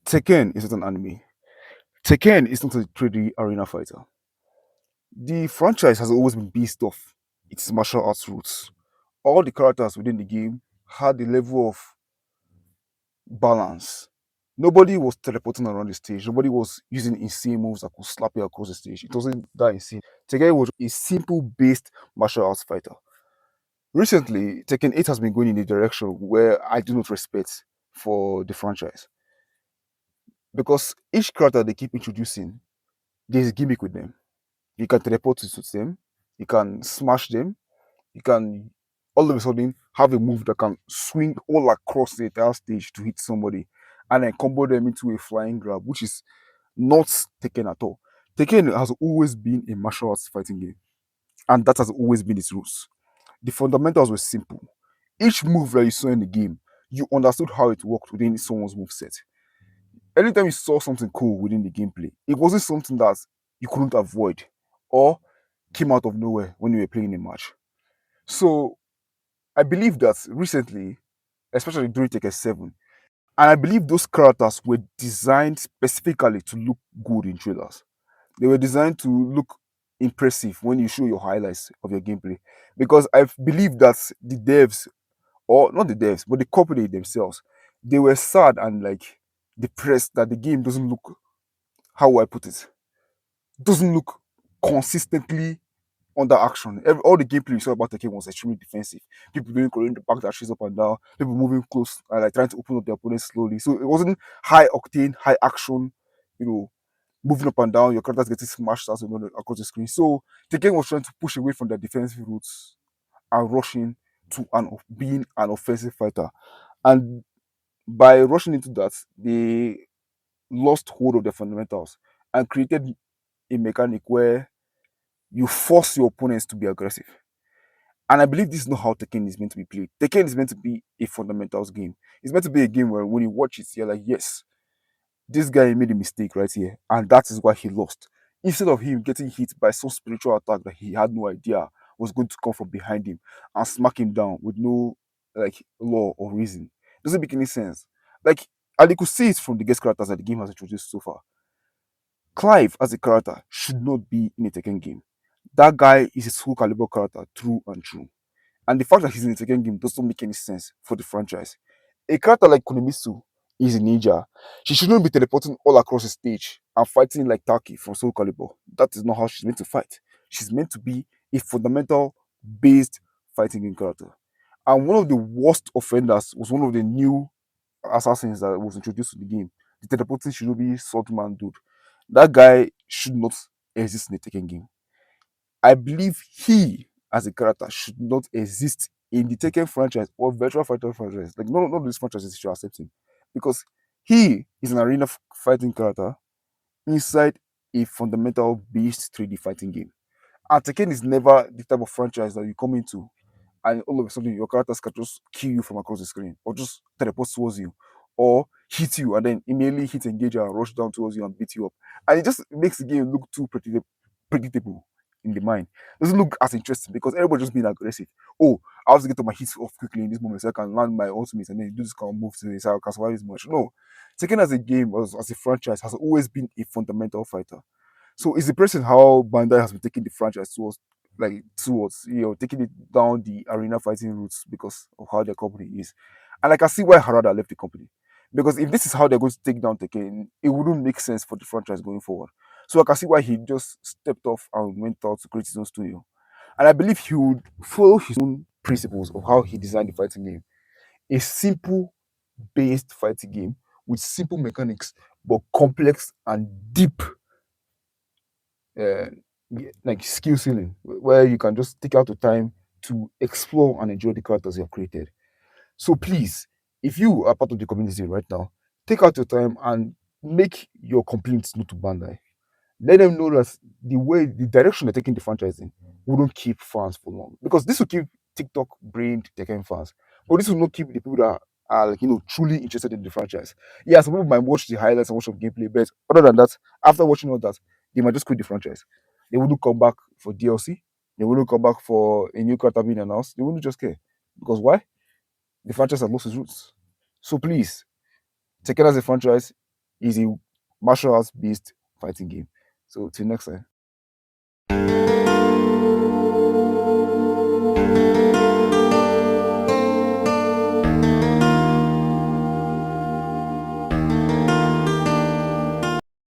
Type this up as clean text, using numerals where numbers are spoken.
Tekken is not an anime. Tekken is not a 3D arena fighter. The franchise has always been based off its martial arts roots. All the characters within the game had a level of balance. Nobody was teleporting around the stage. Nobody was using insane moves that could slap you across the stage. It wasn't that insane. Tekken was a simple based martial arts fighter. Recently, Tekken 8 has been going in a direction where I do not respect for the franchise because each character they keep introducing, there's a gimmick with them. You can teleport to them, you can smash them, you can all of a sudden have a move that can swing all across the entire stage to hit somebody and then combo them into a flying grab, which is not Tekken at all. Tekken has always been a martial arts fighting game, and that has always been its rules. The fundamentals were simple. Each move that you saw in the game, you understood how it worked within someone's move set. Anytime you saw something cool within the gameplay, it wasn't something that you couldn't avoid or came out of nowhere when you were playing a match. So I believe that recently, especially during Tekken 7, and I believe those characters were designed specifically to look good in trailers. They were designed to look impressive when you show your highlights of your gameplay. Because I believe that the devs, or not the devs, but the company themselves, they were sad and like depressed that the game doesn't look, how will I put it, doesn't look consistently under action. All the gameplay you saw about the game was extremely defensive. People doing Korean the back dashes up and down, people moving close and like trying to open up their opponents slowly. So it wasn't high octane, high action, you know, moving up and down, your characters getting smashed out across the screen. So the game was trying to push away from their defensive roots and rushing to being an offensive fighter. And by rushing into that, they lost hold of their fundamentals and created a mechanic where you force your opponents to be aggressive. And I believe this is not how Tekken is meant to be played. Tekken is meant to be a fundamentals game. It's meant to be a game where when you watch it, you're like, yes, this guy made a mistake right here, and that is why he lost. Instead of him getting hit by some spiritual attack that he had no idea was going to come from behind him and smack him down with no like law or reason. Doesn't make any sense. Like, and you could see it from the guest characters that the game has introduced so far. Clive as a character should not be in a Tekken game. That guy is a Soul Calibur character through and through. And the fact that he's in the second game doesn't make any sense for the franchise. A character like Kunomitsu is a ninja. She shouldn't be teleporting all across the stage and fighting like Taki from Soul Calibur. That is not how she's meant to fight. She's meant to be a fundamental based fighting game character. And one of the worst offenders was one of the new assassins that was introduced to the game. The teleporting Shinobi Swordman dude. That guy should not exist in the Tekken game. I believe he, as a character, should not exist in the Tekken franchise or Virtual Fighter franchise. Like, none of these franchises should accept him because he is an arena fighting character inside a fundamental based 3D fighting game. And Tekken is never the type of franchise that you come into and all of a sudden your characters can just kill you from across the screen or just teleport towards you or hit you and then immediately hit engage and rush down towards you and beat you up. And it just makes the game look too predictable in the mind. It doesn't look as interesting because everybody just being aggressive. Oh, I have to get to my hits off quickly in this moment so I can land my ultimate and then do this kind of move to this so I can survive this much. No. Tekken as a game, as a franchise, has always been a fundamental fighter. So it's impressive how Bandai has been taking the franchise towards taking it down the arena fighting routes because of how their company is. And I can see why Harada left the company. Because if this is how they're going to take down Tekken, it wouldn't make sense for the franchise going forward. So I can see why he just stepped off and went out to create his own studio. And I believe he would follow his own principles of how he designed the fighting game. A simple based fighting game with simple mechanics, but complex and deep uh, like skill ceiling where you can just take out the time to explore and enjoy the characters you have created. So please, if you are part of the community right now, take out your time and make your complaints known to Bandai. Let them know that the direction they're taking the franchise in wouldn't keep fans for long. Because this will keep TikTok brained Tekken fans. But this will not keep the people that are like, truly interested in the franchise. Yeah, some people might watch the highlights and watch some gameplay, but other than that, after watching all that, they might just quit the franchise. They wouldn't come back for DLC. They wouldn't come back for a new character being announced. They wouldn't just care. Because why? The franchise has lost its roots. So please, Tekken as a franchise It's a martial arts based fighting game. So till next time.